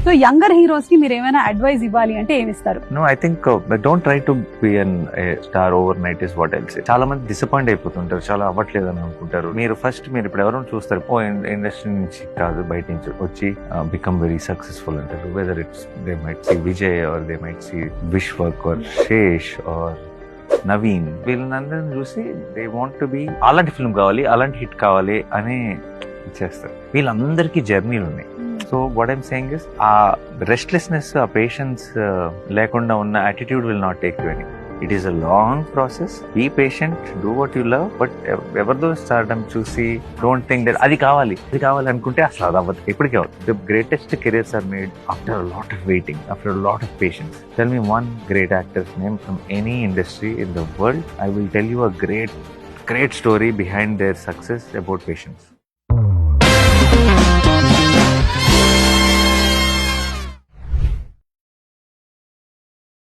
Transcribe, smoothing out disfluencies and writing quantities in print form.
So younger heroes కి మీరు ఏమైనా అడ్వైస్ ఇవ్వాలి అంటే ఏమి ఇస్తారు? No, I think don't try to be a star overnight is what I'll say. చాలా మంది డిసప్పాయింట్ అయిపోతుంటారు, చాలా అవ్వట్లేదు అని అనుకుంటారు. మీరు ఇప్పుడు ఎవరైనా చూస్తారు, ఇండస్ట్రీ నుంచి కాదు బయట నుంచి వచ్చి బికమ్ వెరీ సక్సెస్ఫుల్ అంటారు. Whether it's they might see Vijay or they might see Vishwak or Sesh or Naveen, వీళ్ళందరిని చూసి దే వాంట్ టు బి అలాంటి ఫిల్మ్ కావాలి, అలాంటి హిట్ కావాలి అని ఇచ్చేస్తారు. వీళ్ళందరికీ జర్నీలు ఉన్నాయి. So what I'm saying is, ఆ రెస్ట్లెస్నెస్, ఆ పేషెన్స్ లేకుండా ఉన్న attitude will not take you any. It is a long process. Be patient, do what you love. But ఎవరిదో స్టార్డమ్ చూసి డోంట్ థింక్ దట్ అది కావాలి అనుకుంటే అసలు అది అవ్వదు, ఎప్పటికీ అవ్వదు. The greatest careers are made after a lot of waiting, after a lot of patience. Tell me one great actor's name from any industry in the world. I will tell you a great story behind their success about patience.